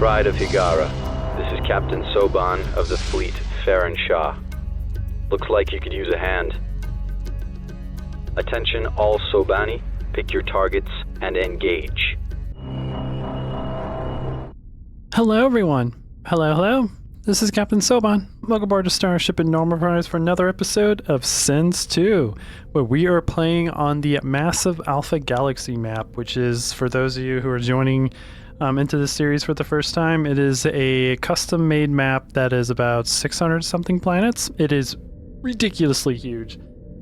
Pride of Higara. This is Captain Soban of the fleet, Farron Shah. Looks like you could use a hand. Attention all Sobani, pick your targets and engage. Hello everyone. Hello. This is Captain Soban. Welcome aboard to Starship Enormo Fleet for another episode of Sins 2, where we are playing on the massive Alpha Galaxy map, which is, for those of you who are joining into this series for the first time, it is a custom-made map that is about 600-something planets. It is ridiculously huge,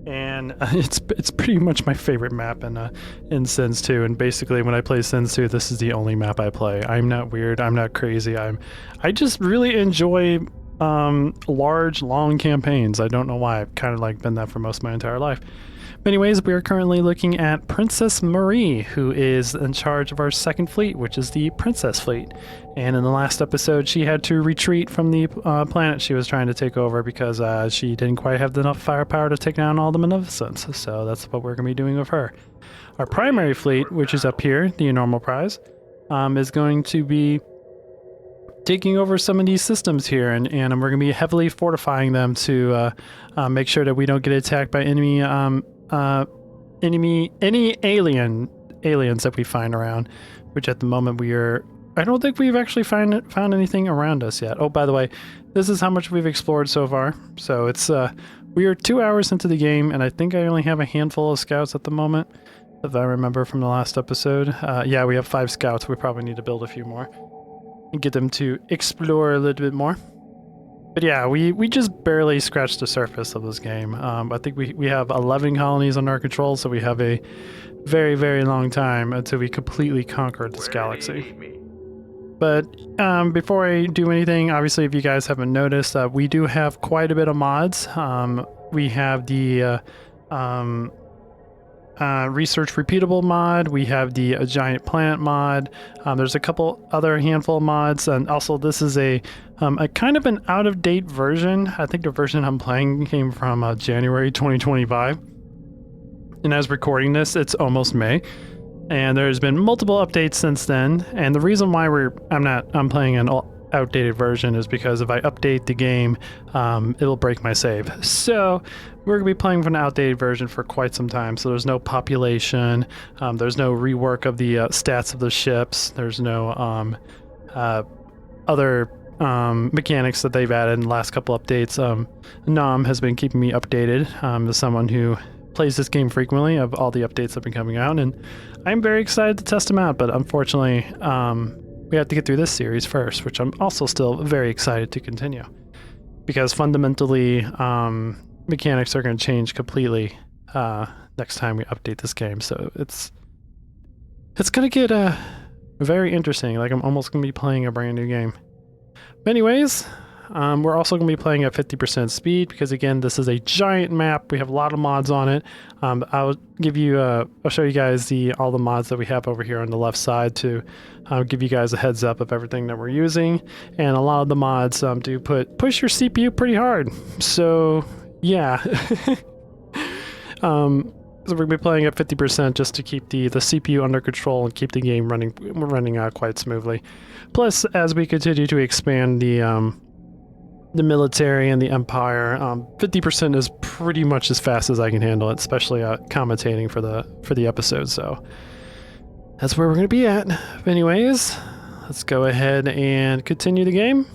and it's pretty much my favorite map in Sins 2. And basically, when I play Sins 2, this is the only map I play. I'm not weird. I'm not crazy. I just really enjoy large, long campaigns. I don't know why. I've kind of been that for most of my entire life. But anyways, we are currently looking at Princess Marie, who is in charge of our second fleet, which is the Princess Fleet. And in the last episode, she had to retreat from the planet she was trying to take over because she didn't quite have enough firepower to take down all the Maleficents. So that's what we're going to be doing with her. Our primary fleet, which is up here, the Enormo Prize, is going to be taking over some of these systems here, and we're going to be heavily fortifying them to make sure that we don't get attacked by any aliens that we find around, which at the moment I don't think we've actually found anything around us yet. Oh, by the way, this is how much we've explored so far. So it's we are 2 hours into the game, and I think I only have a handful of scouts at the moment, if I remember from the last episode. Yeah, we have 5 scouts. We probably need to build a few more and get them to explore a little bit more. But yeah, we just barely scratched the surface of this game. I think we have 11 colonies under our control, so we have a very, very long time until we completely conquer this galaxy. But before I do anything, obviously, if you guys haven't noticed, we do have quite a bit of mods. We have the research repeatable mod, we have the giant planet mod, there's a couple other handful of mods, and also this is a kind of an out-of-date version. I think the version I'm playing came from January 2025, and as recording this, it's almost May, and there's been multiple updates since then. And the reason why I'm playing an outdated version is because if I update the game, it'll break my save. So we're gonna be playing from an outdated version for quite some time. So there's no population, there's no rework of the stats of the ships, there's no other mechanics that they've added in the last couple updates. Nam has been keeping me updated as someone who plays this game frequently of all the updates that have been coming out, and I'm very excited to test them out. But unfortunately, we have to get through this series first, which I'm also still very excited to continue, because fundamentally, mechanics are going to change completely next time we update this game. So it's going to get very interesting. I'm almost going to be playing a brand new game. But anyways, we're also going to be playing at 50% speed because, again, this is a giant map. We have a lot of mods on it. I'll show you guys all the mods that we have over here on the left side to give you guys a heads up of everything that we're using. And a lot of the mods do push your CPU pretty hard. So yeah. So we're going to be playing at 50% just to keep the CPU under control and keep the game running quite smoothly. Plus, as we continue to expand the military and the empire, 50% is pretty much as fast as I can handle it, especially commentating for the episode. So that's where we're going to be at. But anyways, let's go ahead and continue the game.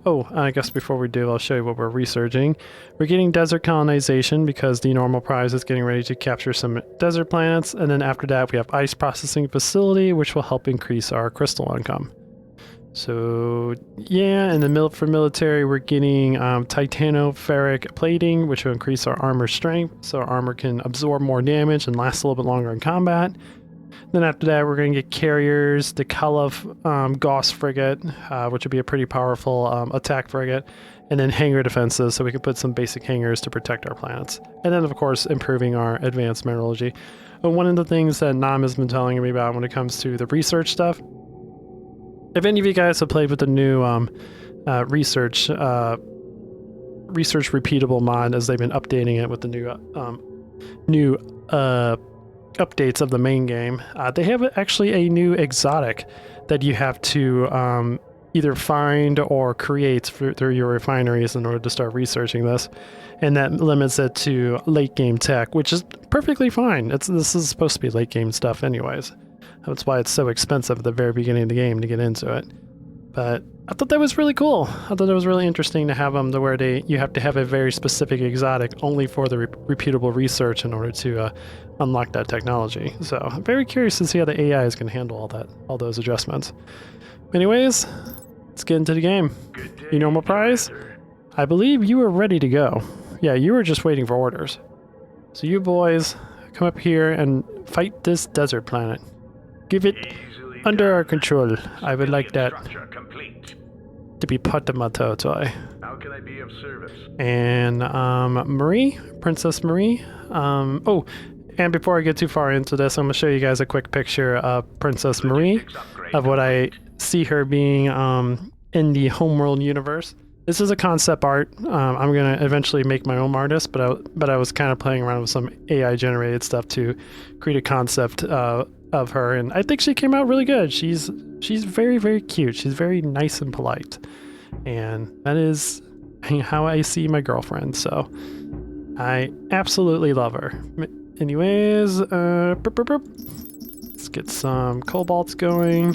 Oh, I guess before we do, I'll show you what we're researching. We're getting desert colonization because the Enormo Prize is getting ready to capture some desert planets, and then after that we have ice processing facility, which will help increase our crystal income. So yeah, for military, we're getting titanoferric plating, which will increase our armor strength, so our armor can absorb more damage and last a little bit longer in combat. Then after that, we're going to get carriers, the Kalif Gauss frigate, which would be a pretty powerful attack frigate, and then hangar defenses, so we can put some basic hangars to protect our planets. And then, of course, improving our advanced mineralogy. But one of the things that Nam has been telling me about when it comes to the research stuff, if any of you guys have played with the new research repeatable mod, as they've been updating it with the new updates of the main game, they have actually a new exotic that you have to either find or create through your refineries in order to start researching this. And that limits it to late game tech, which is perfectly fine. This is supposed to be late game stuff anyways. That's why it's so expensive at the very beginning of the game to get into it. But I thought that was really cool. I thought it was really interesting to have them to where you have to have a very specific exotic only for the reputable research in order to unlock that technology. So I'm very curious to see how the AI is going to handle all those adjustments. Anyways, let's get into the game. Enormo Prize, I believe you were ready to go. Yeah, you were just waiting for orders. So you boys come up here and fight this desert planet. Give it under our control. I would like that to be part of my territory. How can I be of service? And Marie, Princess Marie. Oh, and before I get too far into this, I'm going to show you guys a quick picture of Princess Marie, of what I see her being in the homeworld universe. This is a concept art. I'm going to eventually make my own artist, but I was kind of playing around with some AI generated stuff to create a concept of her, and I think she came out really good. She's very, very cute. She's very nice and polite, and that is how I see my girlfriend, so I absolutely love her. Anyways, let's get some cobalts going.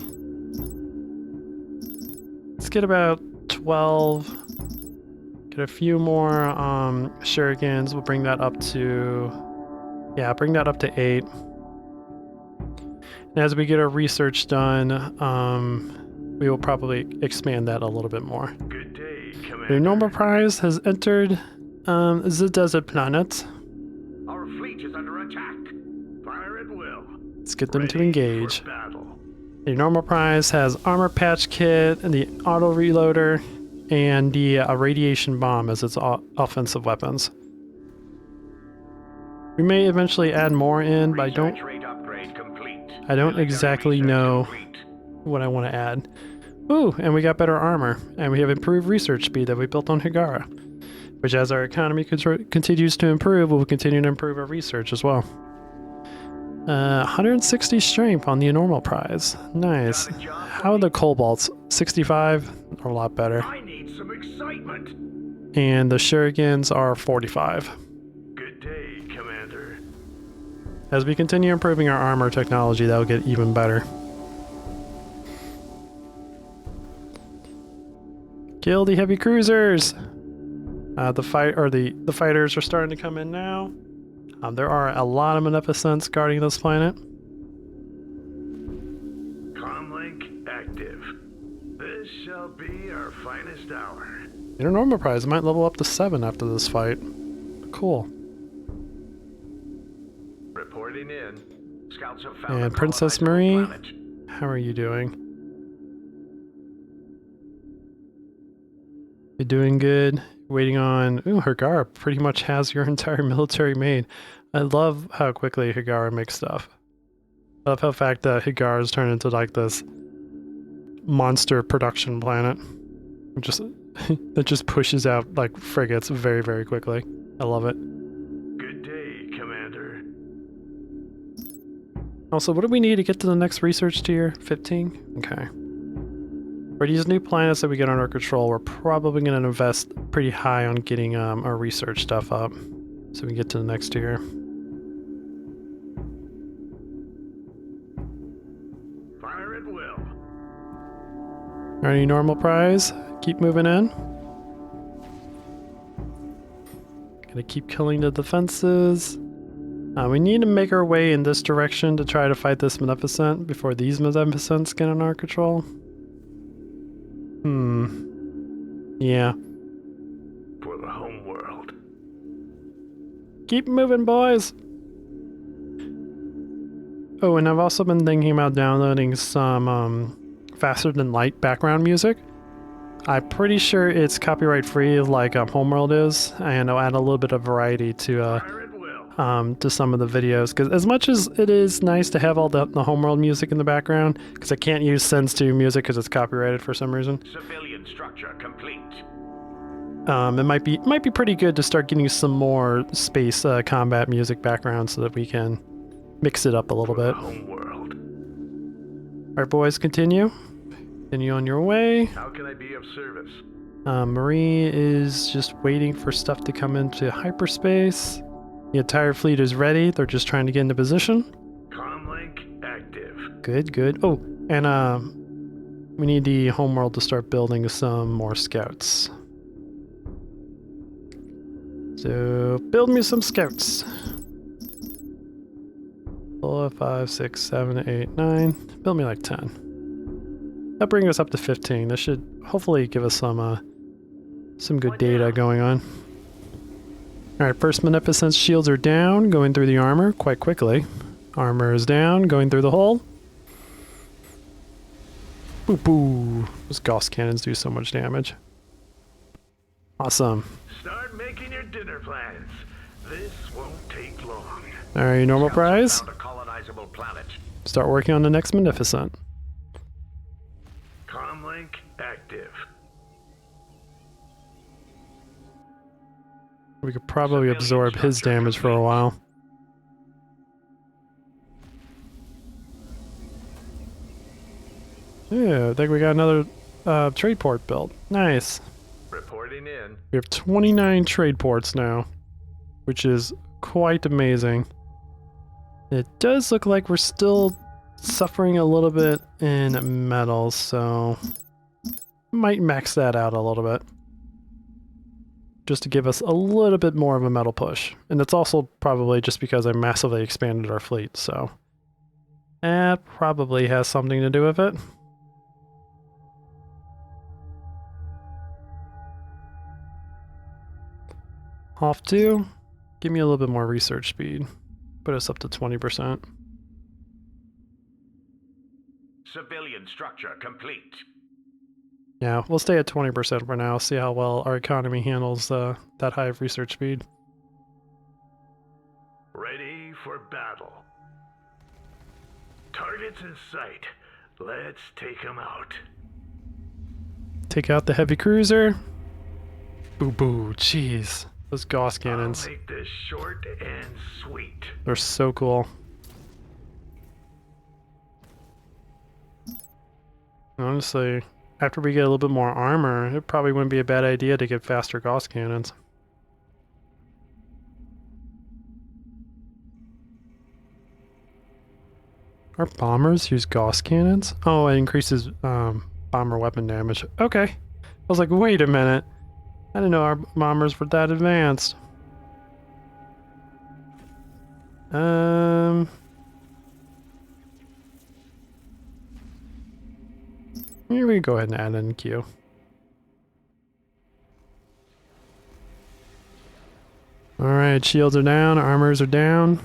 Let's get about 12. Get a few more shurikens. We'll bring that up to, yeah, bring that up to 8. And as we get our research done, we will probably expand that a little bit more. Good day, Commander. The Enormo Prize has entered the desert planet. Our fleet is under attack. Fire at will. Let's get them to Ready engage. for battle. The Enormo Prize has armor patch kit, and the auto reloader, and the radiation bomb as its offensive weapons. We may eventually add more in, but Research rate upgrade complete. I don't Military exactly research know complete. what I want to add. Ooh, and we got better armor, and we have improved research speed that we built on Higara, which as our economy continues to improve, we'll continue to improve our research as well. 160 strength on the Enormo Prize. Nice. How are the cobalts? 65? Are a lot better. I need some excitement. And the shurikens are 45. Good day, Commander. As we continue improving our armor technology, that'll get even better. Kill the heavy cruisers! The fighters are starting to come in now. There are a lot of Maleficents guarding this planet. Comlink active. This shall be our finest hour. The Enormo Prize might level up to 7 after this fight. Cool. Reporting in. Scouts have found And a Princess colonizable Marie, planet. how are you doing? You're doing good. Waiting on... Ooh, Higara pretty much has your entire military made. I love how quickly Higara makes stuff. I love how the fact that Higara's turned into like this monster production planet. That just pushes out like frigates very, very quickly. I love it. Good day, Commander. Also, what do we need to get to the next research tier? 15? Okay. For these new planets that we get under control, we're probably going to invest pretty high on getting our research stuff up so we can get to the next tier. Fire at will. Alright, Enormo Prize. Keep moving in. Gonna keep killing the defenses. We need to make our way in this direction to try to fight this Maleficent before these Maleficents get in our control. Yeah. For the home world. Keep moving, boys! Oh, and I've also been thinking about downloading some faster than light background music. I'm pretty sure it's copyright free like Homeworld is, and I'll add a little bit of variety to some of the videos, because as much as it is nice to have all the Homeworld music in the background, because I can't use Sense 2 music because it's copyrighted for some reason. Civilian structure complete. It might be pretty good to start getting some more space combat music background so that we can mix it up a little bit. Home world. Alright, boys, continue. continue on your way. How can I be of service? Marie is just waiting for stuff to come into hyperspace. The entire fleet is ready. They're just trying to get into position. Comlink active. Good, good. Oh, and we need the homeworld to start building some more scouts. So build me some scouts. 4, 5, 6, 7, 8, 9. Build me like 10. That'll bring us up to 15. This should hopefully give us some good data going on. Alright, first Beneficence shields are down, going through the armor quite quickly. Armor is down, going through the hole. Boo boo. Those Gauss cannons do so much damage. Awesome. Start making your dinner plans. This won't take long. Alright, normal prize. Found a colonizable planet. Start working on the next Beneficent. Comlink active. We could probably absorb his damage for a while. Yeah, I think we got another trade port built. Nice. Reporting in. We have 29 trade ports now, which is quite amazing. It does look like we're still suffering a little bit in metals, so might max that out a little bit. Just to give us a little bit more of a metal push. And it's also probably just because I massively expanded our fleet, so that probably has something to do with it. Off 2, give me a little bit more research speed. Put us up to 20%. Civilian structure complete. Yeah, we'll stay at 20% for now, see how well our economy handles that high of research speed. Ready for battle. Targets in sight. Let's take them out. Take out the heavy cruiser. Boo boo, jeez. Those Gauss cannons. I'll make this short and sweet. They're so cool. Honestly, after we get a little bit more armor, it probably wouldn't be a bad idea to get faster Gauss cannons. Our bombers use Gauss cannons? Oh, it increases bomber weapon damage. Okay. I was like, wait a minute. I didn't know our bombers were that advanced. Here we go ahead and add in queue. Alright, shields are down, armors are down.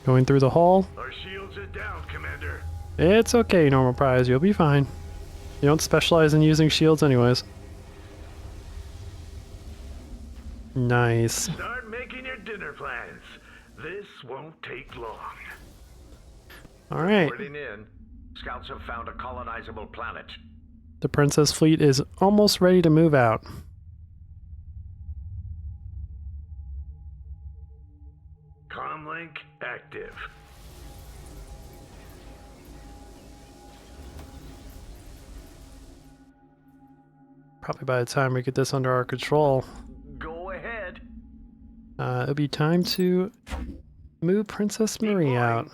Going through the hole. Our shields are down, Commander. It's okay, normal prize, you'll be fine. You don't specialize in using shields anyways. Nice. Start making your dinner plans. This won't take long. Alright. Reporting in. Scouts have found a colonizable planet. The Princess fleet is almost ready to move out. Comlink active. Probably by the time we get this under our control, Go ahead. it'll be time to move Princess Marie out.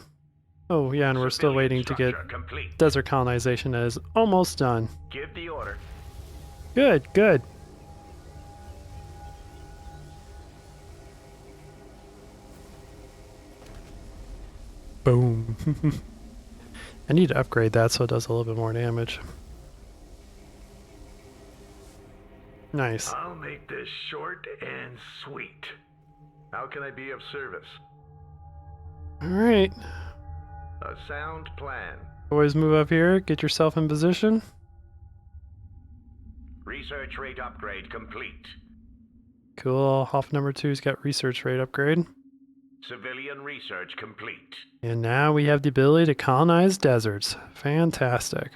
Oh yeah, and we're still waiting to get complete. desert colonization that is almost done. Give the order. Good, good. Boom. I need to upgrade that so it does a little bit more damage. Nice. I'll make this short and sweet. How can I be of service? Alright. A sound plan. Always move up here, get yourself in position. Research rate upgrade complete. Cool. Hoff number 2's got research rate upgrade. Civilian research complete. And now we have the ability to colonize deserts. Fantastic.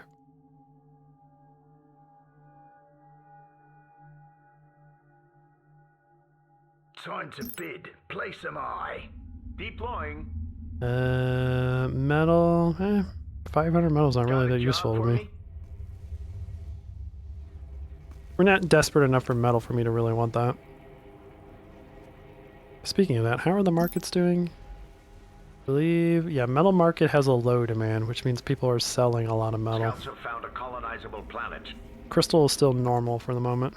Time to bid. Place am I. Deploying. Metal. 500 metal's not really that useful to me. We're not desperate enough for metal for me to really want that. Speaking of that, how are the markets doing? I believe, yeah, metal market has a low demand, which means people are selling a lot of metal. Scouts have found a colonizable planet. Crystal is still normal for the moment.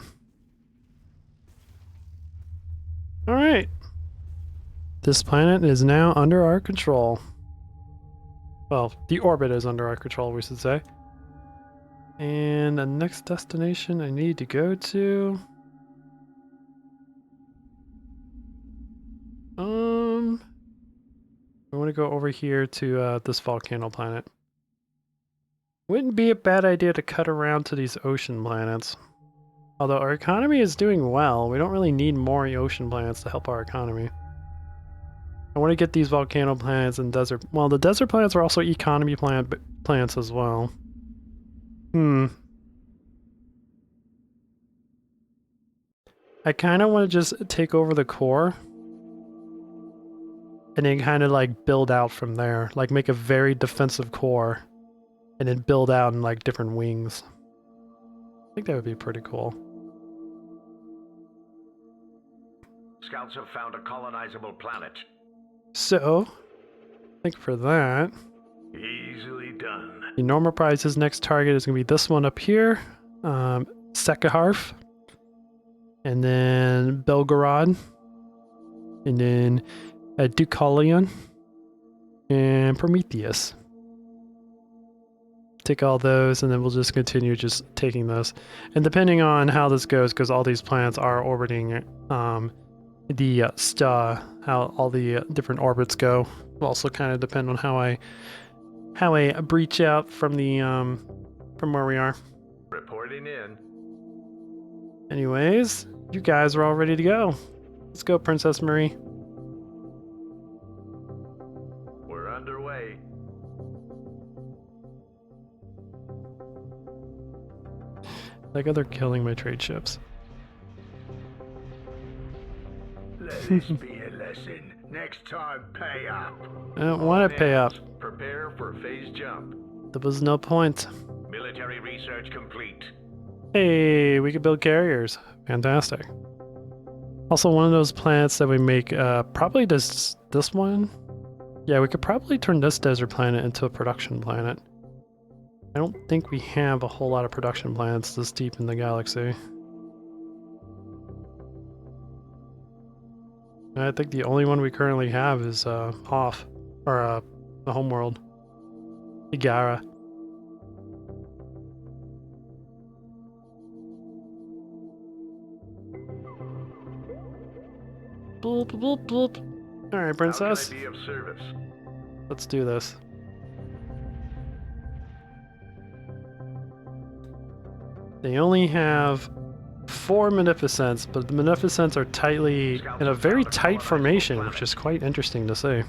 Alright. This planet is now under our control. Well, the orbit is under our control, we should say. And the next destination I need to go to... I want to go over here to this volcano planet. Wouldn't be a bad idea to cut around to these ocean planets. Although our economy is doing well, we don't really need more ocean planets to help our economy. I want to get these volcano planets and desert... Well, the desert planets are also economy planets as well. I kind of want to just take over the core. And then kind of like build out from there. Like make a very defensive core. And then build out in like different wings. I think that would be pretty cool. Scouts have found a colonizable planet. So, I think for that... Easily done. Enormo Prize's next target is going to be this one up here. Sekaharf. And then Belgorod. And then Deucalion. And Prometheus. Take all those, and then we'll just continue just taking those. And depending on how this goes, because all these planets are orbiting the star, how all the different orbits go, will also kind of depend on how I breach out from the from where we are. Reporting in. Anyways, you guys are all ready to go. Let's go, Princess Marie. We're underway. Like they're killing my trade ships. Let this be a lesson. Next time, pay up. I don't want to pay up. Prepare for phase jump. There was no point. Military research complete. Hey, we could build carriers. Fantastic. Also, one of those planets that we make, probably this one? Yeah, we could probably turn this desert planet into a production planet. I don't think we have a whole lot of production planets this deep in the galaxy. I think the only one we currently have is Hoth, or the homeworld, Igara. Bloop, bloop, bloop. All right, princess. How can I be of service? Let's do this. They only have 4 Munificents, but the Munificents are tightly in a very tight formation, which is quite interesting to see.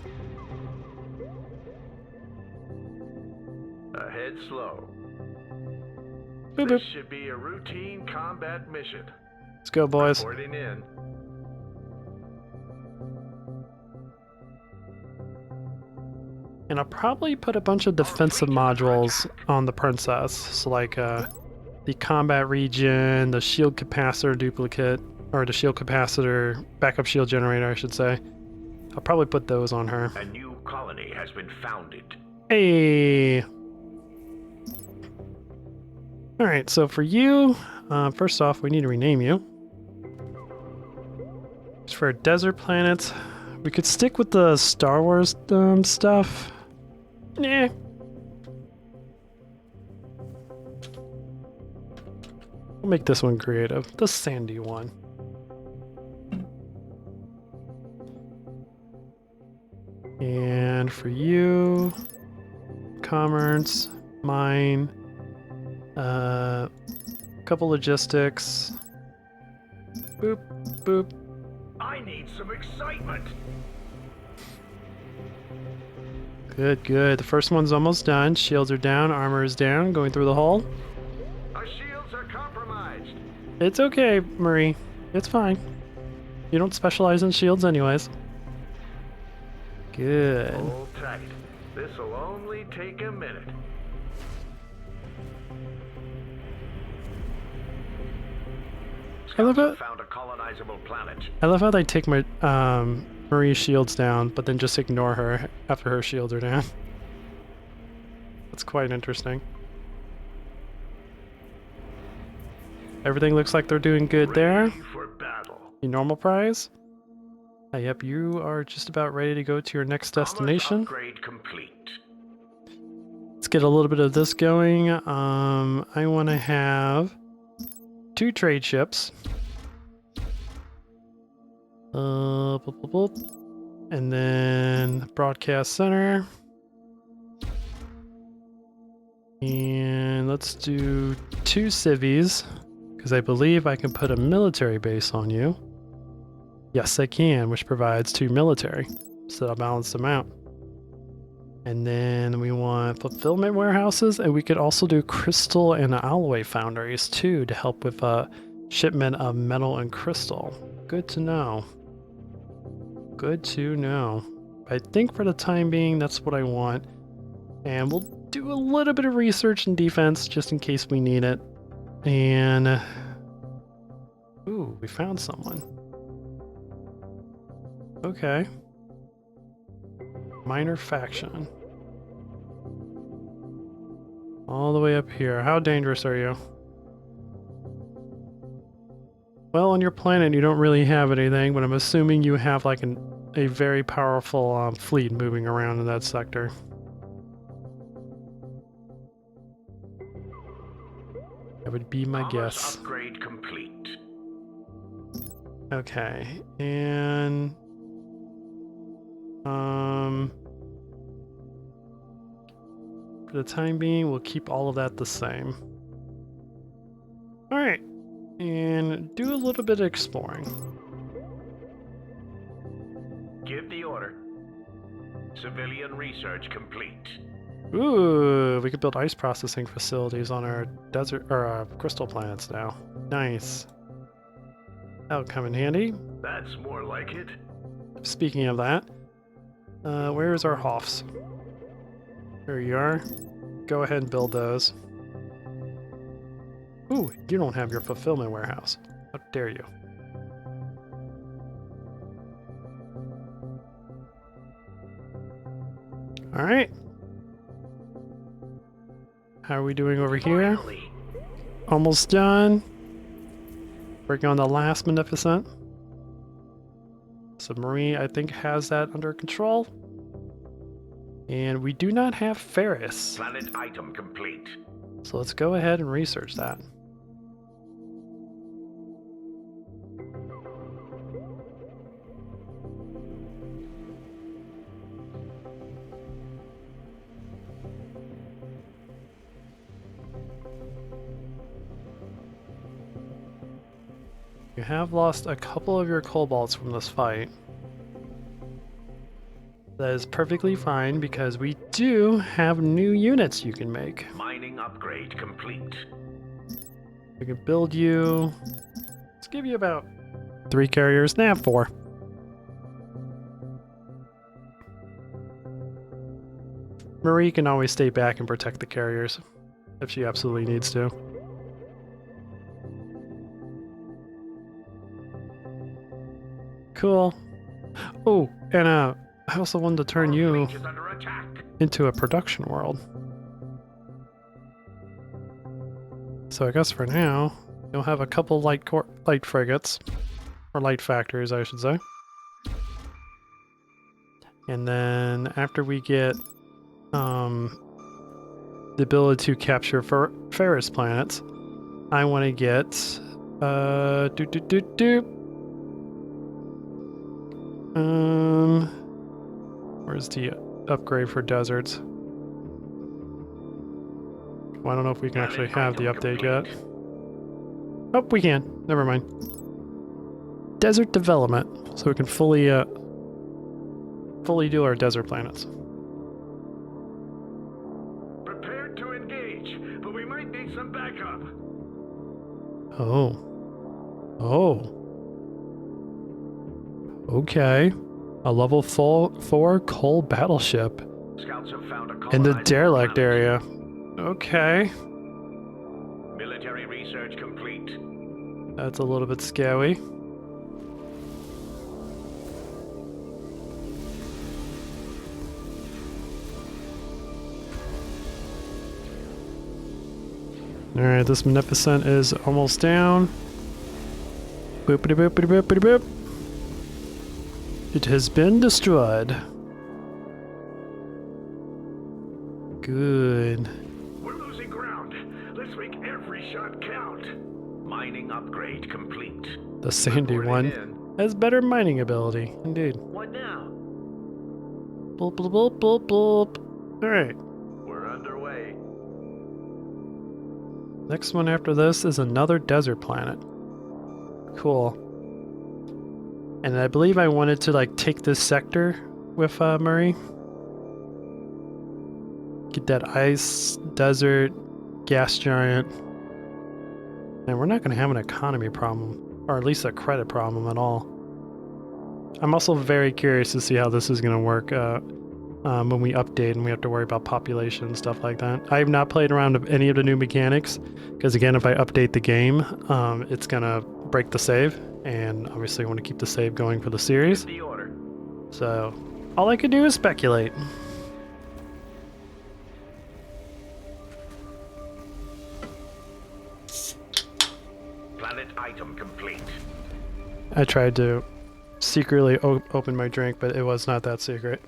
Ahead slow. Boop, This boop. should be a routine combat mission. Let's go, boys. Reporting in. And I'll probably put a bunch of defensive modules on the princess, so like the combat region, the shield capacitor duplicate, or the shield capacitor backup shield generator, I should say. I'll probably put those on her. A new colony has been founded. Hey! Alright, so for you, first off, we need to rename you. Just for a desert planet, we could stick with the Star Wars stuff. Nah. We'll make this one creative. The sandy one. And for you, commerce, mine, couple logistics. Boop, boop. I need some excitement. Good, good. The first one's almost done. Shields are down, armor is down, going through the hole. Our shields are compromised. It's okay, Marie. It's fine. You don't specialize in shields anyways. Good. Hold tight. This'll only take a minute. I love Scouts have it. found a colonizable planet. I love how they take my Marie's shields down, but then just ignore her after her shields are down. That's quite interesting. Everything looks like they're doing good there. Ready for battle. Your normal prize. Yep, you are just about ready to go to your next destination. Upgrade complete. Let's get a little bit of this going. I want to have 2 trade ships. Boop, boop, boop. And then broadcast center. And let's do 2 civies, because I believe I can put a military base on you. Yes, I can, which provides 2 military. So I'll balance them out. And then we want fulfillment warehouses, and we could also do crystal and alloy foundries too to help with shipment of metal and crystal. Good to know. Good to know. I think for the time being, that's what I want. And we'll do a little bit of research and defense just in case we need it. And ooh, we found someone. Okay. Minor faction. All the way up here. How dangerous are you? Well, on your planet you don't really have anything, but I'm assuming you have like a very powerful fleet moving around in that sector. That would be my guess. Upgrade complete. Okay, and for the time being, we'll keep all of that the same. All right, and do a little bit of exploring. Give the order. Civilian research complete. Ooh, we could build ice processing facilities on our desert or crystal planets now. Nice. That'll come in handy. That's more like it. Speaking of that, where's our Hoffs? There you are. Go ahead and build those. Ooh, you don't have your fulfillment warehouse. How dare you? All right. How are we doing over here? Finally. Almost done. Working on the last Magnificent. Submarine, I think, has that under control. And we do not have Ferris. Planet item complete. So let's go ahead and research that. You have lost a couple of your cobalts from this fight. That is perfectly fine because we do have new units you can make. Mining upgrade complete. We can build you. Let's give you about 3 carriers. Nah, 4. Marie can always stay back and protect the carriers if she absolutely needs to. Cool. Oh, and I also wanted to turn you Fleet is under attack. into a production world. So I guess for now, you'll have a couple light frigates, or light factories, I should say. And then after we get the ability to capture Ferris planets, I want to get where's the upgrade for deserts? Well, I don't know if we can actually have the update yet. Oh, we can. Never mind. Desert development, so we can fully do our desert planets. Prepared to engage, but we might need some backup. Oh. Oh. Okay. A level 4 coal battleship Scouts have found a in the colonizable derelict planet. area. Okay. Military research complete. That's a little bit scary. Alright, this Magnificent is almost down. Boopity boopity boopity boop. It has been destroyed. Good. We're losing ground. Let's make every shot count. Mining upgrade complete. The sandy Reporting one in. has better mining ability, indeed. What now? Boop boop boop boop boop. Alright. We're underway. Next one after this is another desert planet. Cool. And I believe I wanted to like take this sector with Murray. Get that ice, desert, gas giant. And we're not going to have an economy problem, or at least a credit problem at all. I'm also very curious to see how this is going to work when we update and we have to worry about population and stuff like that. I have not played around with any of the new mechanics, because again, if I update the game, it's going to break the save, and obviously I want to keep the save going for the series. The order. So all I could do is speculate. Planet item complete. I tried to secretly open my drink, but it was not that secret.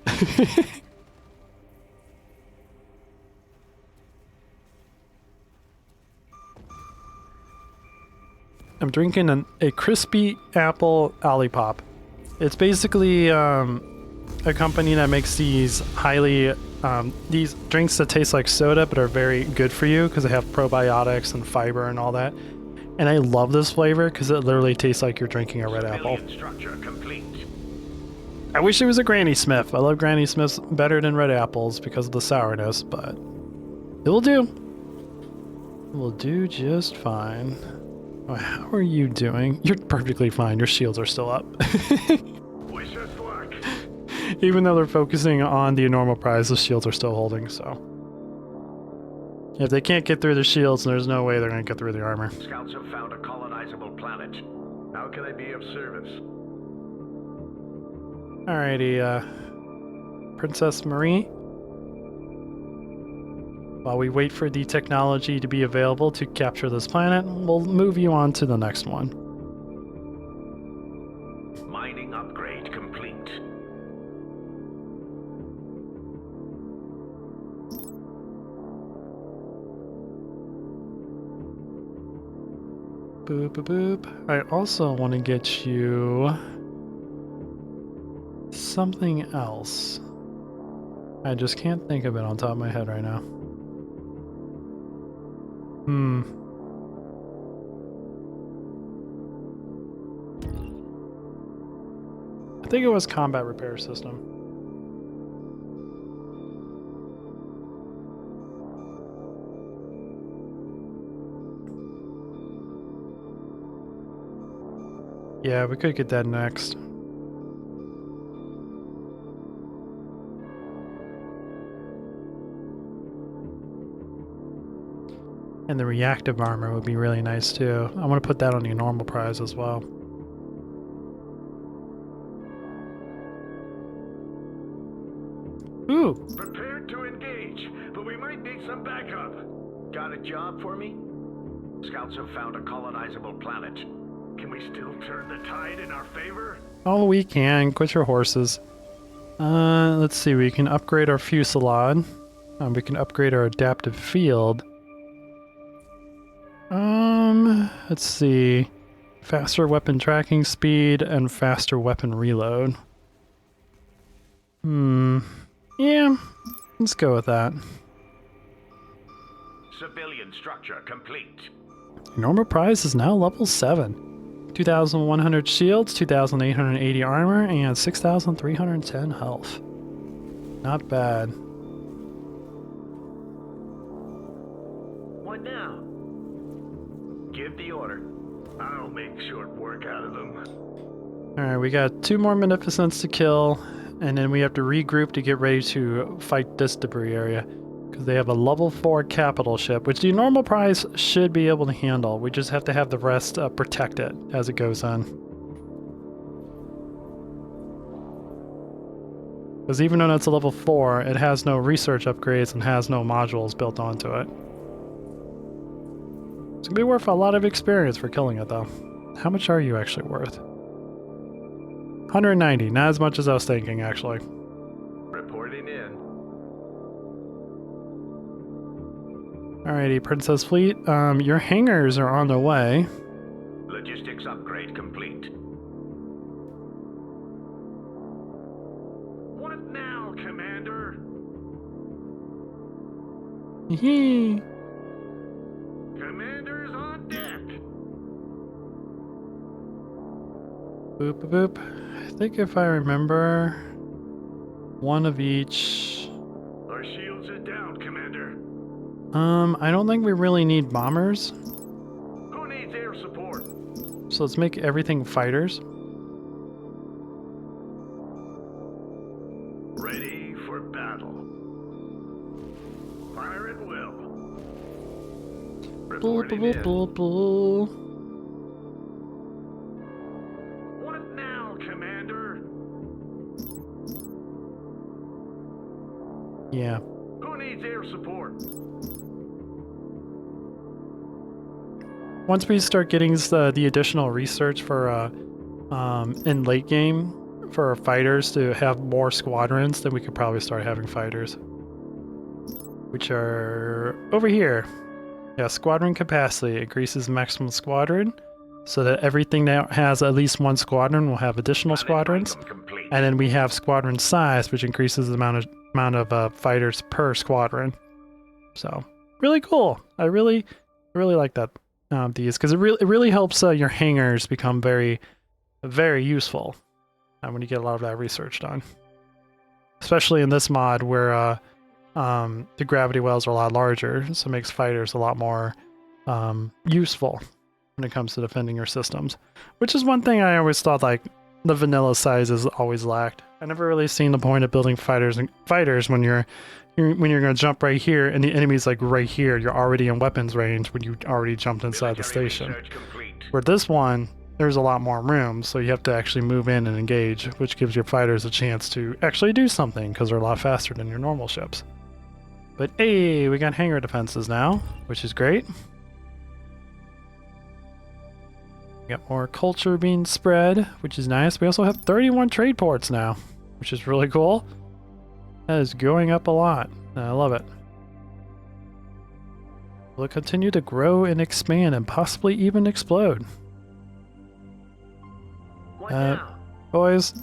I'm drinking a crispy apple olipop. It's basically a company that makes these these drinks that taste like soda but are very good for you because they have probiotics and fiber and all that. And I love this flavor because it literally tastes like you're drinking a red apple. Structure complete. I wish it was a Granny Smith. I love Granny Smiths better than red apples because of the sourness, but it will do. It will do just fine. Oh, how are you doing? You're perfectly fine. Your shields are still up. Wish us luck. Even though they're focusing on the Enormo prize, the shields are still holding, so. If they can't get through the shields, there's no way they're going to get through the armor. Scouts have found a colonizable planet. How can I be of service? Alrighty, Princess Marie. While we wait for the technology to be available to capture this planet, we'll move you on to the next one. Mining upgrade complete. Boop, boop, boop. I also want to get you something else. I just can't think of it on top of my head right now. I think it was combat repair system. Yeah, we could get that next. And the reactive armor would be really nice too. I want to put that on the normal prize as well. Ooh! Prepared to engage, but we might need some backup. Got a job for me? Scouts have found a colonizable planet. Can we still turn the tide in our favor? Oh, we can. Quit your horses. Let's see. We can upgrade our fusillade. We can upgrade our adaptive field. Let's see. Faster weapon tracking speed and faster weapon reload. Yeah, let's go with that. Civilian structure complete. Normal prize is now level 7. 2,100 shields, 2,880 armor, and 6,310 health. Not bad. What now? Give the order. I'll make short work out of them. Alright, we got 2 more Magnificents to kill, and then we have to regroup to get ready to fight this debris area. because they have a level 4 capital ship, which the normal prize should be able to handle. We just have to have the rest protect it as it goes on. Because even though it's a level 4, it has no research upgrades and has no modules built onto it. It's going to be worth a lot of experience for killing it, though. How much are you actually worth? 190, not as much as I was thinking, actually. Reporting in. Alrighty, Princess Fleet, your hangars are on the way. Logistics upgrade complete. What now, Commander? Hee. Commander's on deck. Boop, boop, boop. I think if I remember, one of each. Our shields are down, Commander. I don't think we really need bombers, Who needs air support? so let's make everything fighters. Ready for battle. Fire at will. Boop, Reporting boop, in. boop, boop. What now, Commander? Yeah. Who needs air support? Once we start getting the additional research for in late game for our fighters to have more squadrons, then we could probably start having fighters, which are over here. Yeah, squadron capacity increases maximum squadron, so that everything that has at least one squadron will have additional squadrons, Complete. and then we have squadron size, which increases the amount of fighters per squadron. So really cool. I really like that. These, because it really helps your hangars become very useful when you get a lot of that research done, especially in this mod where the gravity wells are a lot larger, so it makes fighters a lot more useful when it comes to defending your systems, which is one thing I always thought like the vanilla sizes always lacked. I never really seen the point of building fighters when you're going to jump right here and the enemy's like right here. You're already in weapons range when you already jumped inside the Military station. research complete. For this one, there's a lot more room, so you have to actually move in and engage, which gives your fighters a chance to actually do something because they're a lot faster than your normal ships. But hey, we got hangar defenses now, which is great. We got more culture being spread, which is nice. We also have 31 trade ports now, which is really cool. That is going up a lot. I love it. Will continue to grow and expand and possibly even explode. What now? Boys,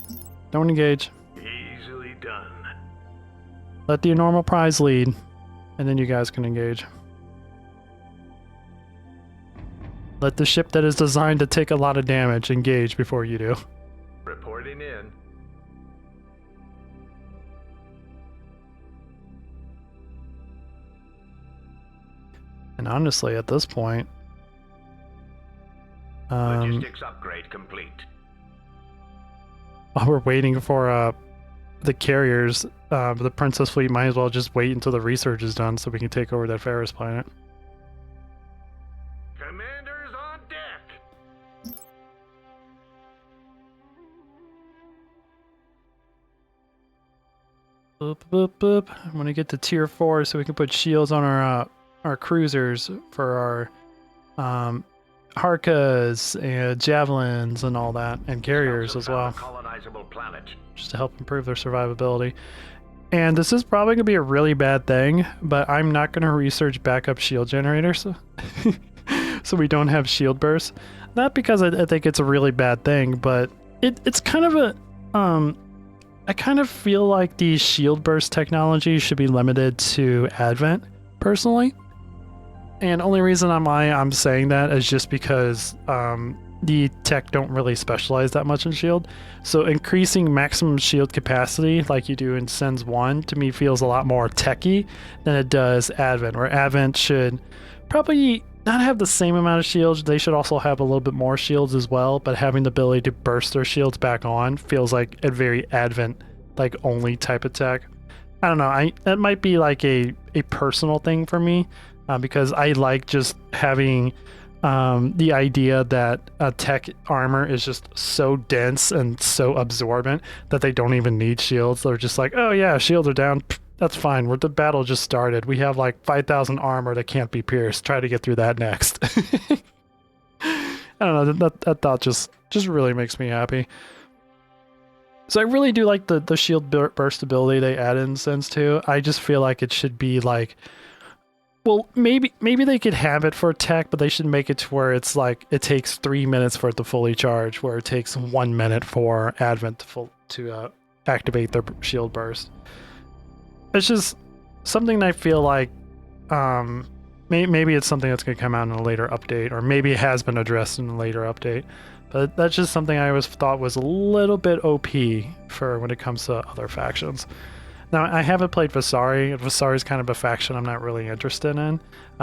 don't engage. Easily done. Let the normal prize lead, and then you guys can engage. Let the ship that is designed to take a lot of damage engage before you do. Reporting in. And honestly, at this point, Logistics upgrade complete. while we're waiting for the carriers, the Princess Fleet might as well just wait until the research is done so we can take over that Ferris planet. Commander's on deck. Boop, boop, boop. I'm gonna get to tier 4 so we can put shields on our cruisers for our Harkas and javelins and all that, and carriers as well, Colonizable planet. just to help improve their survivability. And this is probably gonna be a really bad thing, but I'm not gonna research backup shield generators so we don't have shield bursts. Not because I think it's a really bad thing, but it's kind of a I kind of feel like the shield burst technology should be limited to Advent, personally. And only reason I'm saying that is just because the tech don't really specialize that much in shield. So increasing maximum shield capacity like you do in Sens 1 to me feels a lot more techy than it does Advent, where Advent should probably not have the same amount of shields. They should also have a little bit more shields as well, but having the ability to burst their shields back on feels like a very Advent like only type of tech. I don't know. That might be like a personal thing for me, because I like just having the idea that a tech armor is just so dense and so absorbent that they don't even need shields. They're just like, oh yeah, shields are down. Pfft, that's fine. The battle just started. We have like 5,000 armor that can't be pierced. Try to get through that next. I don't know. That thought just really makes me happy. So I really do like the shield burst ability they added in Sense 2. I just feel like it should be like, well, maybe they could have it for tech, but they should make it to where it's like it takes 3 minutes for it to fully charge, where it takes 1 minute for Advent to activate their shield burst. It's just something I feel like maybe it's something that's going to come out in a later update, or maybe it has been addressed in a later update. But that's just something I always thought was a little bit OP for when it comes to other factions. Now, I haven't played Visari. Visari's kind of a faction I'm not really interested in.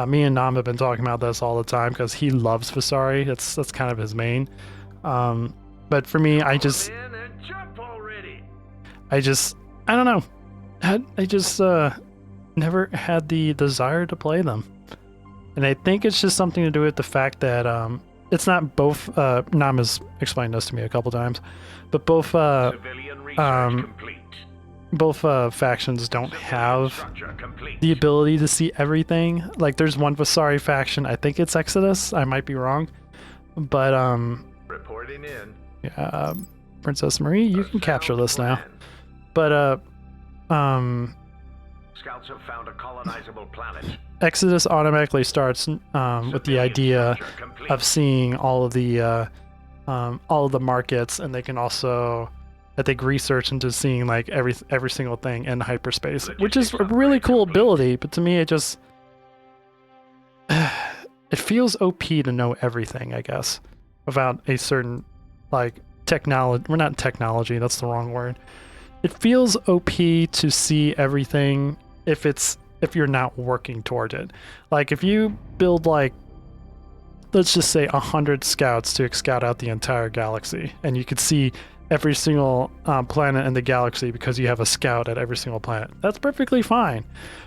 Me and Nam have been talking about this all the time because he loves Visari. That's kind of his main. But for me, I don't know. I just never had the desire to play them. And I think it's just something to do with the fact that it's not both. Nam has explained this to me a couple times, but both factions don't have the ability to see everything. Like, there's one Visari faction. I think it's Exodus. I might be wrong, but reporting in. Yeah, Princess Marie, you can capture this now. But Scouts have found a colonizable planet. Exodus automatically starts with the idea of seeing all of the markets, and they can also, I think, research into seeing like every single thing in hyperspace, which is a really cool ability. But to me, it just it feels OP to know everything, I guess, about a certain like technology. We're not technology. That's the wrong word. It feels OP to see everything if you're not working toward it. Like, if you build, like, let's just say 100 scouts to scout out the entire galaxy, and you could see every single planet in the galaxy because you have a scout at every single planet, that's perfectly fine.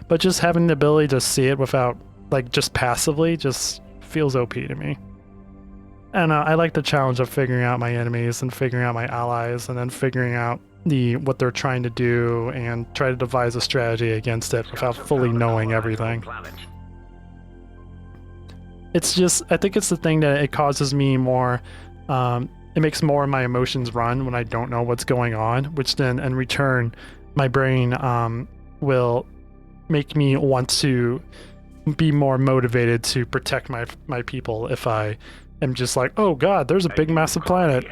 But just having the ability to see it without, like, just passively just feels OP to me. And I like the challenge of figuring out my enemies and figuring out my allies, and then figuring out what they're trying to do and try to devise a strategy against it without fully knowing everything. It's just, I think it's the thing that it causes me more, it makes more of my emotions run when I don't know what's going on, which then in return, my brain will make me want to be more motivated to protect my people if I am just like, oh god, there's a big massive planet.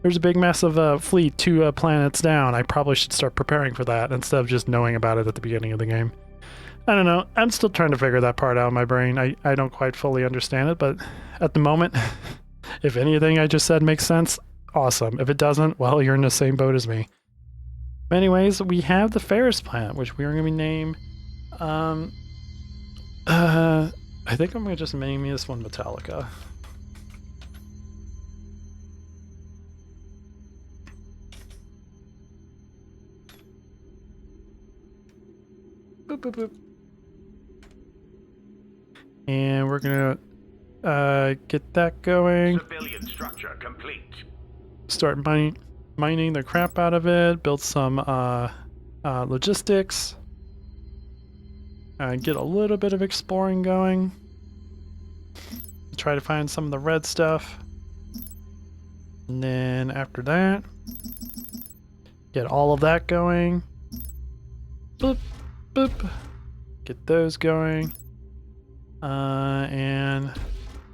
There's a big massive fleet 2 planets down. I probably should start preparing for that instead of just knowing about it at the beginning of the game. I don't know. I'm still trying to figure that part out in my brain. I don't quite fully understand it, but at the moment, if anything I just said makes sense, awesome. If it doesn't, well, you're in the same boat as me. Anyways, we have the Ferris planet, which we're going to name... I think I'm going to just name this one Metallica. Boop, boop, boop. And we're gonna get that going. Civilian structure complete. Start mining the crap out of it. Build some logistics. Get a little bit of exploring going. Try to find some of the red stuff. And then after that, get all of that going. Boop. Boop. Get those going. And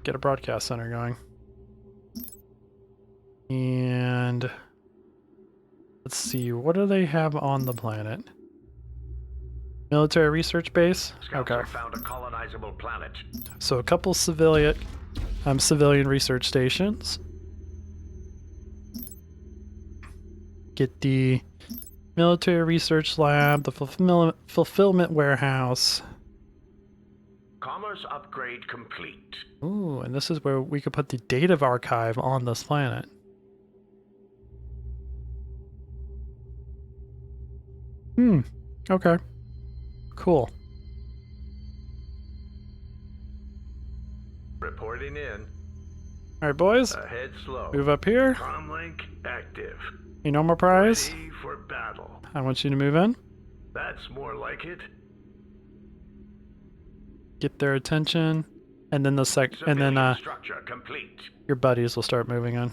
get a broadcast center going. And let's see, what do they have on the planet? Military research base? Scouts have found a colonizable planet. So a couple civilian research stations. Get the military research lab, the fulfillment warehouse. Commerce upgrade complete. Ooh, and this is where we could put the data archive on this planet. Okay. Cool. Reporting in. All right, boys. Ahead slow. Move up here. Comlink active. Enormo Prize. Ready for battle. I want you to move in. That's more like it. Get their attention, and then Civilian structure complete. your buddies will start moving in.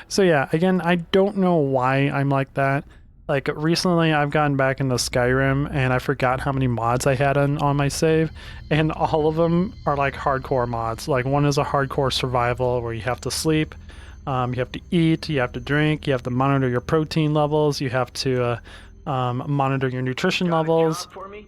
So yeah, again, I don't know why I'm like that. Like recently I've gotten back into Skyrim and I forgot how many mods I had on my save, and all of them are like hardcore mods. Like one is a hardcore survival where you have to sleep, you have to eat, you have to drink, you have to monitor your protein levels, you have to monitor your nutrition Got a levels. job for me?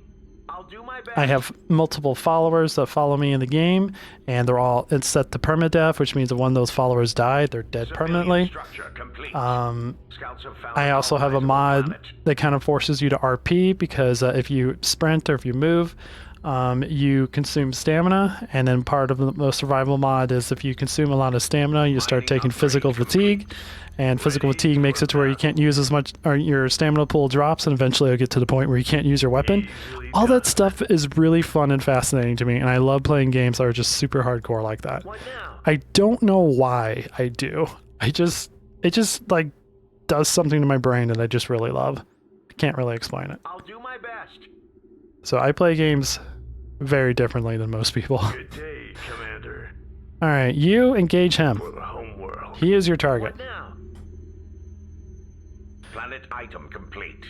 I'll do my best. I have multiple followers that follow me in the game, and it's set to permadeath, which means that when those followers die, they're dead permanently. Structure complete. Scouts have found I also have a mod planet. that kind of forces you to RP, because if you sprint or if you move, you consume stamina, and then part of the survival mod is if you consume a lot of stamina, you start taking physical fatigue, and physical fatigue makes it to where you can't use as much, or your stamina pool drops, and eventually you'll get to the point where you can't use your weapon. All that stuff is really fun and fascinating to me, and I love playing games that are just super hardcore like that. What now? I don't know why I do. It just like does something to my brain that I just really love. I can't really explain it. I'll do my best. So I play games very differently than most people. Good day, Commander. All right, you engage him. For the home world. He is your target. What now? Planet item complete.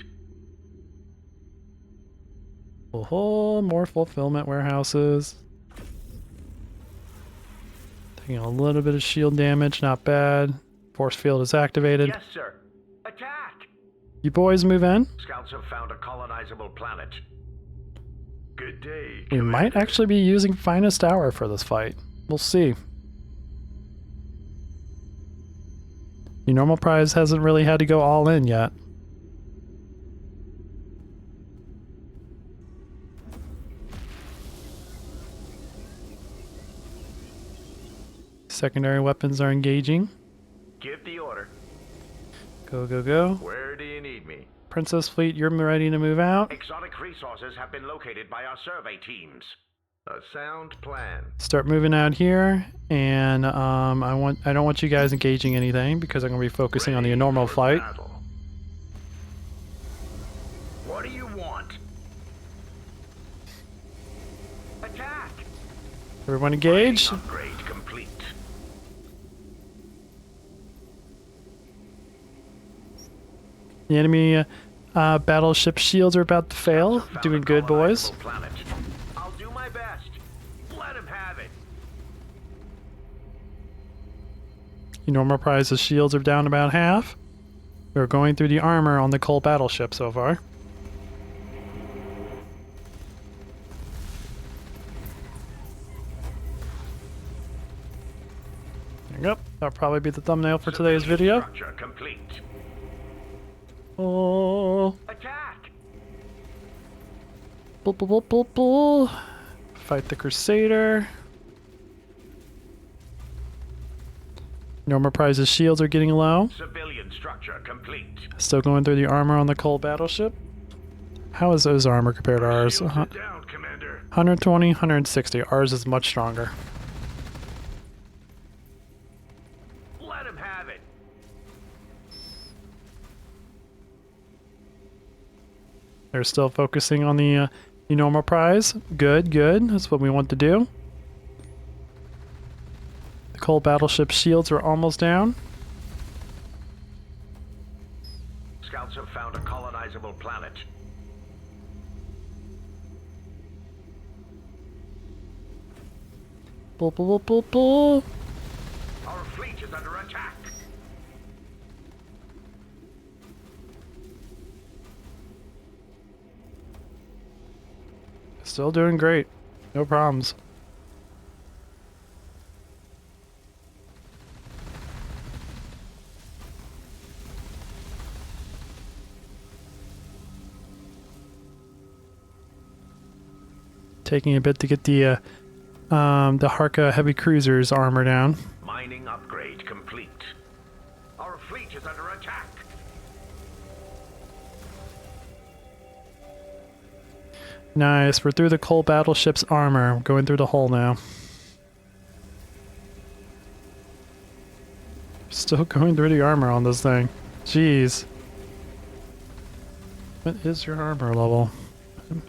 Oh, more fulfillment warehouses. Taking a little bit of shield damage, not bad. Force field is activated. Yes, sir. Attack! You boys move in. Scouts have found a colonizable planet. Good day, We might Commander. actually be using finest hour for this fight. We'll see. Enormo Prize hasn't really had to go all in yet. Secondary weapons are engaging. Give the order. Go, go, go. Where do you need me? Princess Fleet, you're ready to move out. Exotic resources have been located by our survey teams. A sound plan. Start moving out here, and I don't want you guys engaging anything because I'm going to be focusing on the Enormo Fleet. Battle. What do you want? Attack! Everyone engage. Upgrade complete. The enemy battleship shields are about to fail. Found Doing a good, boys. colonizable planet. I'll do my best. Let him have it. Enormo Prize's shields are down about half. We're going through the armor on the coal battleship so far. There you go. That'll probably be the thumbnail for today's video. Structure complete. Oh, Attack! bull, bull, bull, bull, bull. Fight the Crusader. Enormo Prize's shields are getting low. Civilian structure complete. Still going through the armor on the coal battleship. How is those armor compared to ours? Shields are down, Commander. 120, 160. Ours is much stronger. Let him have it. They're still focusing on the Enormo Prize. Good, good. That's what we want to do. The coal battleship shields are almost down. Scouts have found a colonizable planet. Bull, bull, bull, bull, bull. Our fleet is under attack. Still doing great. No problems. Taking a bit to get the Harka heavy cruiser's armor down. Mining upgrade complete. Our fleet is under attack. Nice. We're through the coal battleship's armor. We're going through the hull now. Still going through the armor on this thing. Jeez. What is your armor level?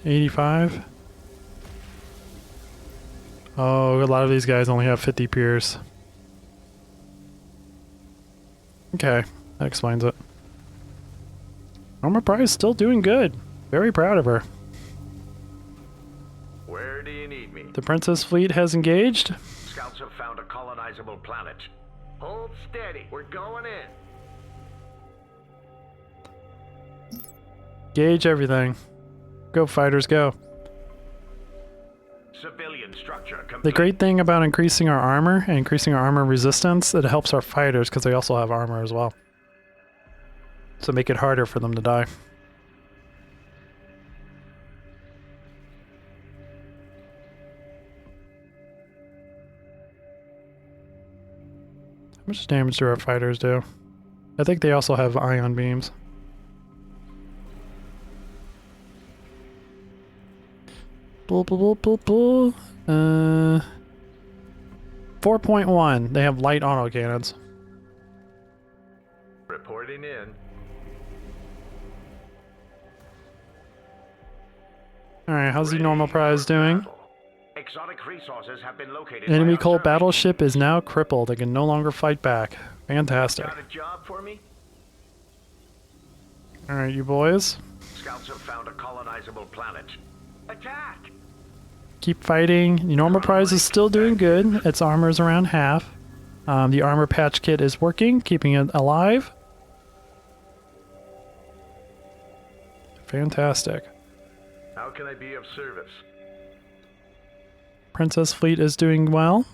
85? Oh, a lot of these guys only have 50 pierce. Okay, that explains it. Armor Prize still doing good. Very proud of her. Where do you need me? The Princess Fleet has engaged. Scouts have found a colonizable planet. Hold steady. We're going in. Gauge everything. Go, fighters, go. Civilian structure complete. The great thing about increasing our armor and increasing our armor resistance, it helps our fighters because they also have armor as well. So make it harder for them to die. How much damage do our fighters do? I think they also have ion beams. Bull, bull, bull, bull, bull. 4.1. They have light autocannons. Reporting in. Alright, how's the Enormo Prize doing? Exotic resources have been located. Enemy coal battleship is now crippled. It can no longer fight back. Fantastic. Got a job for me? Alright, you boys. Scouts have found a colonizable planet. Attack! Keep fighting. The Enormo Prize is still doing good. Its armor is around half. The armor patch kit is working, keeping it alive. Fantastic. How can I be of service? Princess Fleet is doing well.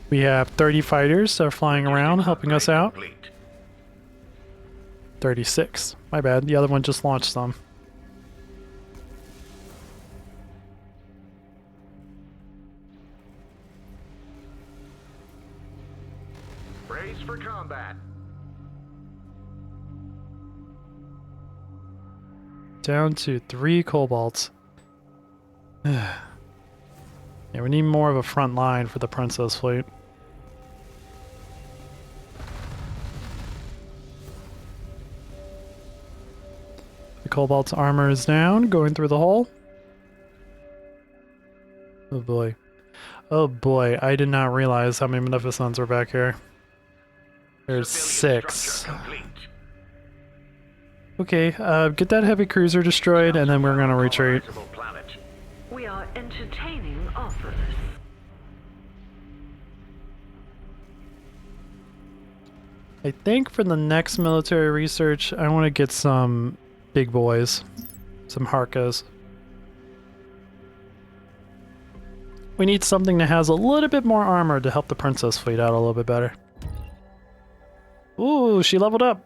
We have 30 fighters that are flying around helping us out. 36. My bad. The other one just launched some. Brace for combat. Down to 3 kobolds. Yeah, we need more of a front line for the Princess Fleet. The Cobalt's armor is down, going through the hole. Oh boy. Oh boy, I did not realize how many Beneficents were back here. There's 6. Okay, get that heavy cruiser destroyed and then we're gonna retreat. We are entertaining offers. I think for the next military research, I want to get some big boys. Some Harkas. We need something that has a little bit more armor to help the Princess Fleet out a little bit better. Ooh, she leveled up.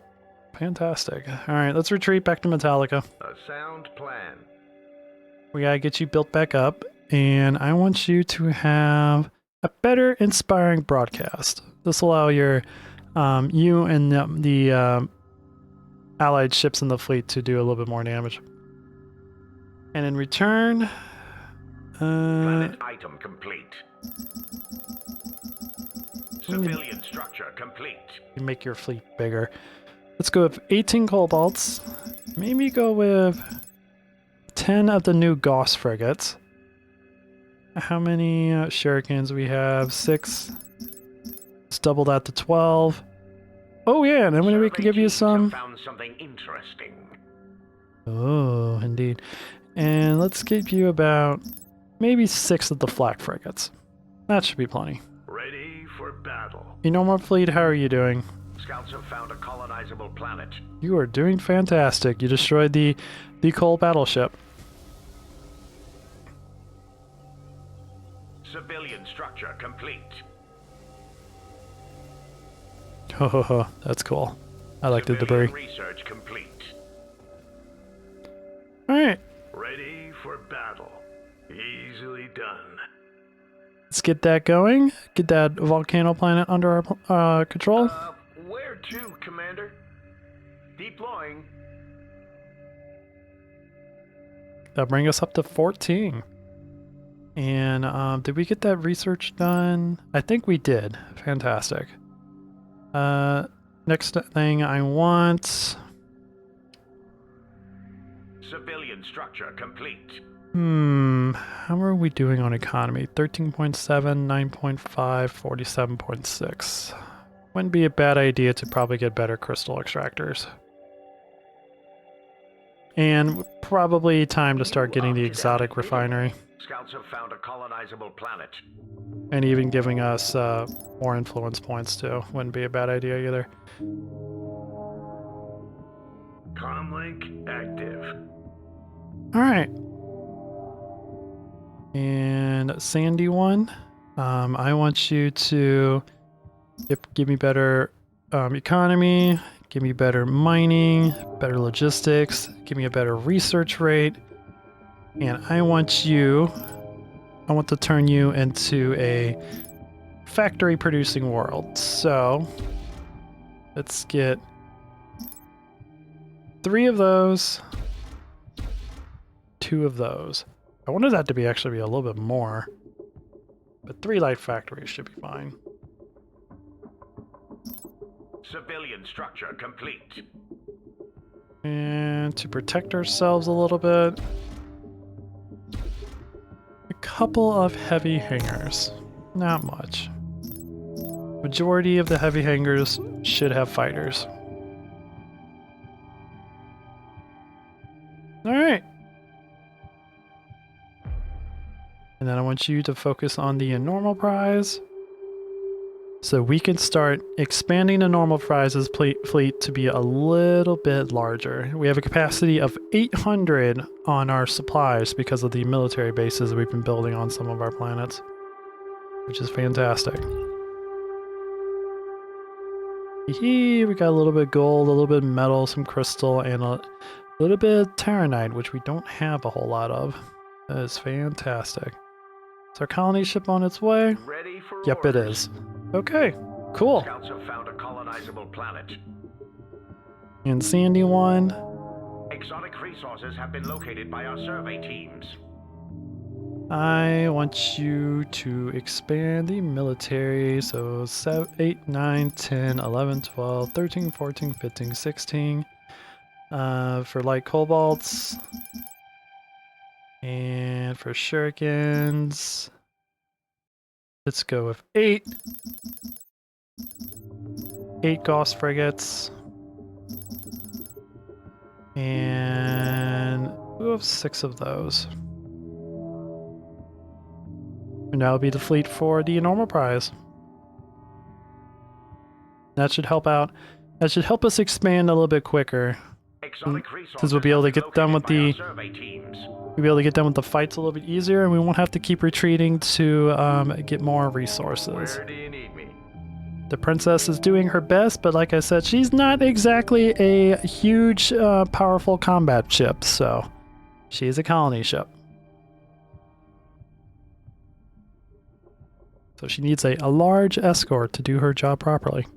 Fantastic. Alright, let's retreat back to Metallica. A sound plan. We gotta get you built back up, and I want you to have a better inspiring broadcast. This will allow your you and the allied ships in the fleet to do a little bit more damage. And in return, Planet item complete. Civilian structure complete. you make your fleet bigger. Let's go with 18 kobolds. Maybe go with 10 of the new Gauss frigates. How many shurikens we have? 6. Let's double that to 12. Oh yeah, and then we can give you some. Found something interesting. Oh, indeed. And let's give you about maybe 6 of the flak frigates. That should be plenty. Ready for battle. Enormo Fleet, how are you doing? Scouts have found a colonizable planet. You are doing fantastic. You destroyed the coal battleship. Civilian structure complete. Ho ho ho, that's cool. I like the debris. Research complete. Alright, Ready for battle. Easily done. let's get that going. Get that volcano planet under our control. Where to, Commander? Deploying. That'll bring us up to 14. And did we get that research done? I think we did. Fantastic. Next thing I want... Civilian structure complete. How are we doing on economy? 13.7, 9.5, 47.6. Wouldn't be a bad idea to probably get better crystal extractors. And probably time to start getting the exotic refinery. Scouts have found a colonizable planet. And even giving us more influence points too. Wouldn't be a bad idea either. Comlink active. Alright. And Sandy one. I want you to give me better economy, give me better mining, better logistics, give me a better research rate, and I want to turn you into a factory producing world. So let's get 3 of those, 2 of those. I wanted that to actually be a little bit more, but 3 light factories should be fine. Civilian structure complete. And to protect ourselves a little bit, a couple of heavy hangars. Not much. Majority of the heavy hangars should have fighters. Alright. And then I want you to focus on the Enormo prize. So we can start expanding the normal prizes fleet to be a little bit larger. We have a capacity of 800 on our supplies because of the military bases we've been building on some of our planets, which is fantastic. We got a little bit of gold, a little bit of metal, some crystal, and a little bit of Terranite, which we don't have a whole lot of. That is fantastic. Is our colony ship on its way? Ready for Yep, orders. it is. Okay, cool. Scouts have found a colonizable planet. And Sandy one. Exotic resources have been located by our survey teams. I want you to expand the military. So 7, 8, 9, 10, 11, 12, 13, 14, 15, 16. For light cobalts. And for shurikens. Let's go with 8. 8 Gauss frigates. And we'll have 6 of those. And that'll be the fleet for the Enormo prize. That should help out. That should help us expand a little bit quicker. Because we'll be able to get done with the fights a little bit easier, and we won't have to keep retreating to get more resources. Where do you need me? The princess is doing her best, but like I said, she's not exactly a huge, powerful combat ship, so she's a colony ship. So she needs a large escort to do her job properly.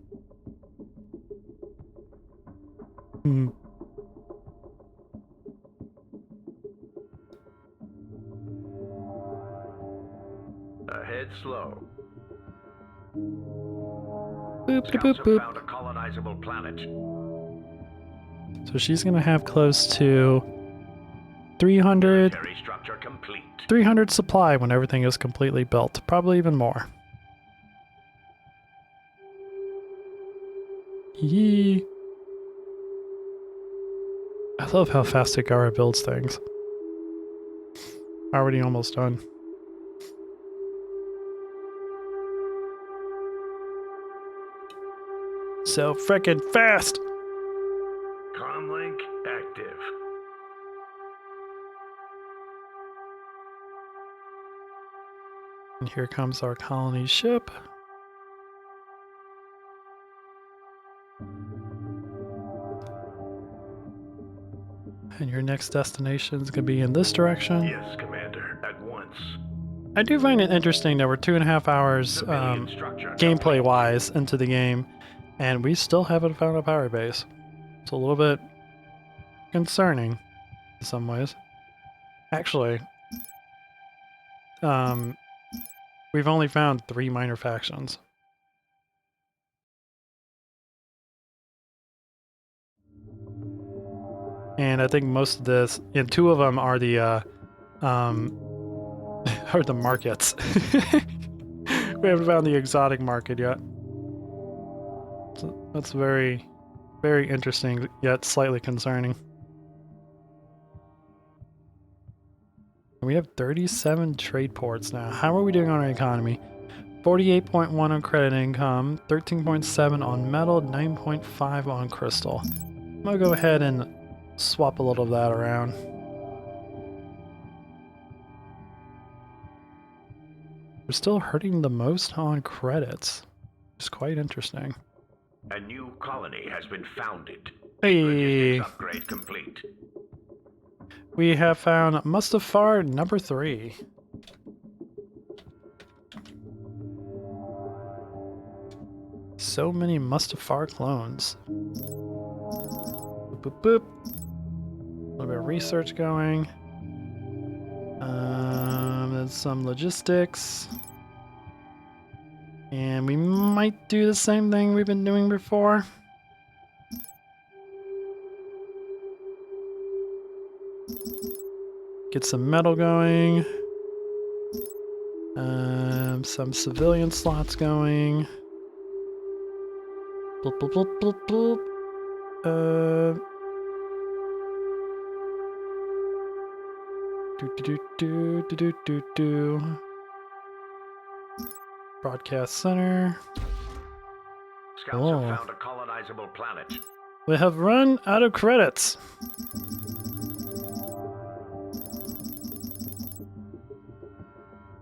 Ahead slow. Boop, Scouts boop, have boop. found a colonizable planet. So she's gonna have close to 300 Military structure complete. 300 supply when everything is completely built. Probably even more. Yee. I love how fast Agara builds things. Already almost done. So frickin' fast! Comlink active. And here comes our colony ship. And your next destination is going to be in this direction. Yes, Commander. At once. I do find it interesting that we're 2.5 hours Civilian structure gameplay-wise into the game, and we still haven't found a power base. It's a little bit concerning in some ways. Actually, we've only found 3 minor factions. And I think most of this, and 2 of them are the are the markets. We haven't found the exotic market yet. So that's very, very interesting, yet slightly concerning. We have 37 trade ports now. How are we doing on our economy? 48.1 on credit income, 13.7 on metal, 9.5 on crystal. I'm gonna go ahead and swap a little of that around. We're still hurting the most on credits. It's quite interesting. A new colony has been founded. Hey! Logistics upgrade complete. We have found Mustafar number 3. So many Mustafar clones. Boop, boop, boop. A little bit of research going. There's some logistics. And we might do the same thing we've been doing before. Get some metal going. Some civilian slots going. Bloop, bloop, bloop, bloop, bloop. Do. Broadcast center. Scouts have found a colonizable planet. We have run out of credits.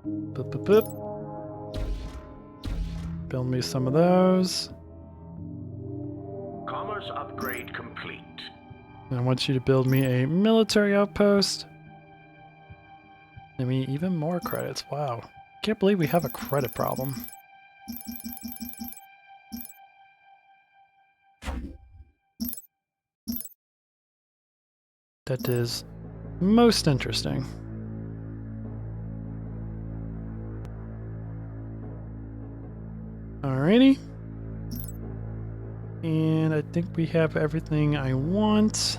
Boop, boop, boop. Build me some of those. Commerce upgrade complete. And I want you to build me a military outpost. I mean, even more credits. Wow. Can't believe we have a credit problem. That is most interesting. Alrighty. And I think we have everything I want.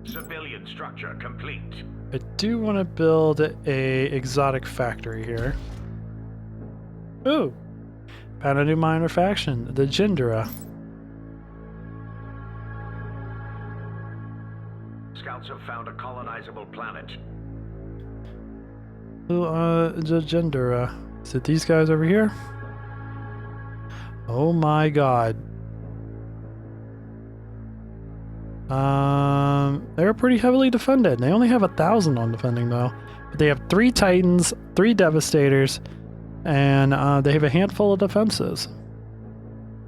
Civilian structure complete. I do want to build a exotic factory here. Ooh! Found a new minor faction, the Jindra. Scouts have found a colonizable planet. The Jindra. Is it these guys over here? Oh my god. They're pretty heavily defended. They only have 1,000 on defending though. But they have 3 Titans, 3 Devastators, and they have a handful of defenses.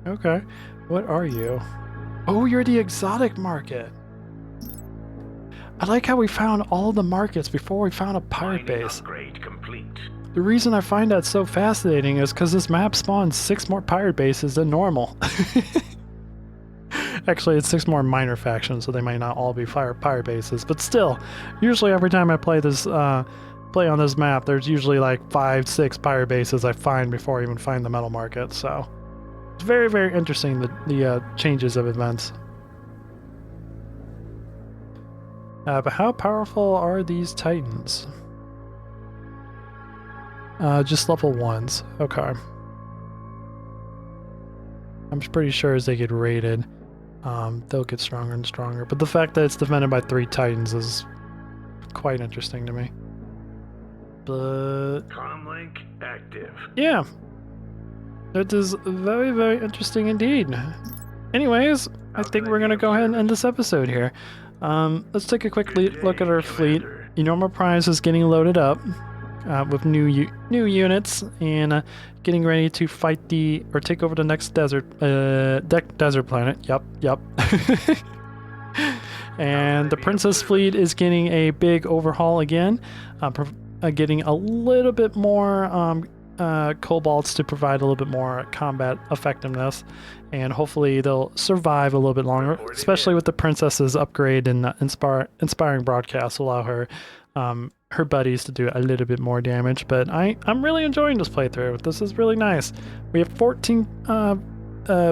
Okay. What are you? Oh, you're the exotic market. I like how we found all the markets before we found a pirate base. Upgrade complete. The reason I find that so fascinating is because this map spawns 6 more pirate bases than normal. Actually, it's 6 more minor factions, so they might not all be pirate bases. But still, usually every time I play this, play on this map, there's usually like 5, 6 pirate bases I find before I even find the metal market. So it's very, very interesting the changes of events. But how powerful are these Titans? Just level 1s. Okay. I'm pretty sure as they get rated, they'll get stronger and stronger. But the fact that it's defended by 3 Titans is quite interesting to me. But Comlink active. yeah, it is very, very interesting indeed. Anyways, I think we're gonna go ahead and end this episode here. Let's take a quick look at our fleet. Enormo Prize is getting loaded up with new units and getting ready to fight or take over the next desert planet. Yep. And the Princess Fleet is getting a big overhaul again, getting a little bit more kobolds to provide a little bit more combat effectiveness, and hopefully they'll survive a little bit longer, especially with the princess's upgrade and inspiring broadcast will allow her her buddies to do a little bit more damage. But I'm really enjoying this playthrough. This is really nice. We have 14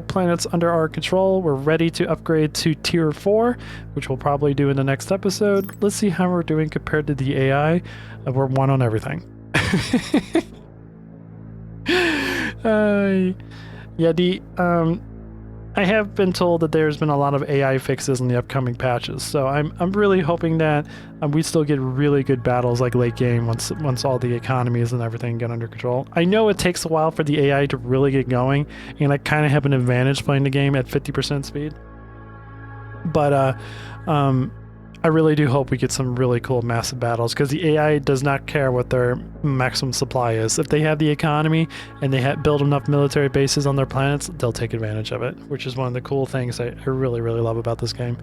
planets under our control. We're ready to upgrade to tier 4, which we'll probably do in the next episode. Let's see how we're doing compared to the AI. We're 1 on everything. I have been told that there's been a lot of AI fixes in the upcoming patches, so I'm really hoping that we still get really good battles like late game once all the economies and everything get under control. I know it takes a while for the AI to really get going, and I kind of have an advantage playing the game at 50% speed, but I really do hope we get some really cool massive battles, because the AI does not care what their maximum supply is. If they have the economy and they build enough military bases on their planets, they'll take advantage of it, which is one of the cool things I really, really love about this game.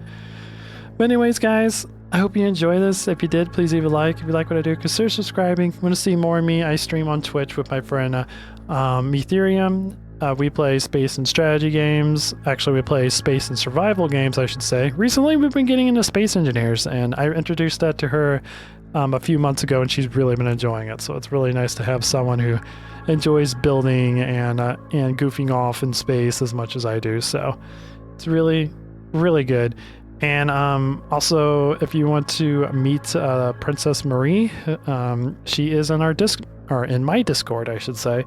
But anyways, guys, I hope you enjoy this. If you did, please leave a like. If you like what I do, consider subscribing. If you want to see more of me, I stream on Twitch with my friend Ethereum. We play space and strategy games. Actually, we play space and survival games, I should say. Recently, we've been getting into space engineers, and I introduced that to her a few months ago, and she's really been enjoying it. So it's really nice to have someone who enjoys building and goofing off in space as much as I do. So it's really, really good. And also, if you want to meet Princess Marie, she is in in my Discord, I should say.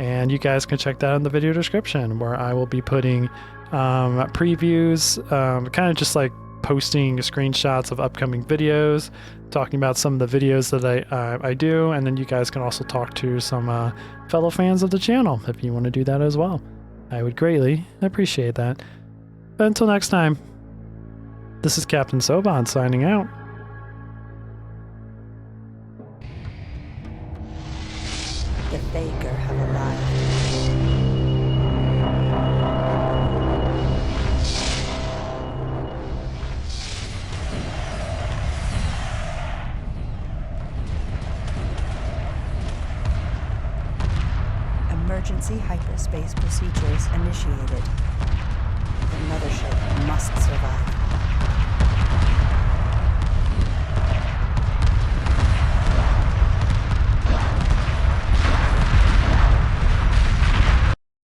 And you guys can check that in the video description, where I will be putting previews, kind of just like posting screenshots of upcoming videos, talking about some of the videos that I do, and then you guys can also talk to some fellow fans of the channel if you want to do that as well. I would greatly appreciate that. But until next time, this is Captain Soban signing out. The Faker have arrived. Emergency hyperspace procedures initiated.